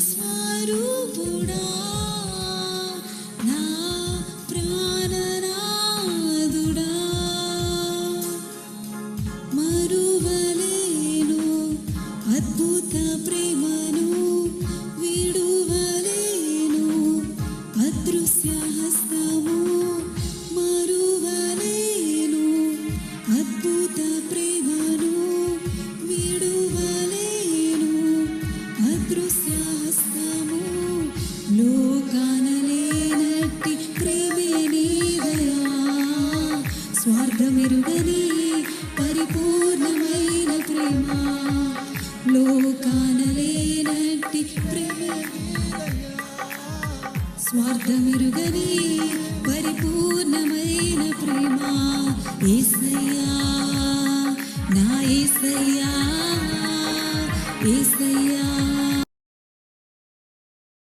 స్వరూపుడా నా ప్రాణనాథుడా మరువలేను అద్భుత ప్రేమను విడువలేను అదృశ్య హస్తము మరువలేను అద్భుత ప్రేమను విడువలేను అదృశ్య హస్తము లోకానలేనట్టి ప్రేమే నీదయా స్వార్థమెరుగని పరిపూర్ణమైన ప్రేమ లోకానలేనట్టి ప్రేమే స్వార్థమెరుగని పరిపూర్ణమైన ప్రేమ యేసయ్యా నా యేసయ్యా యేసయ్యా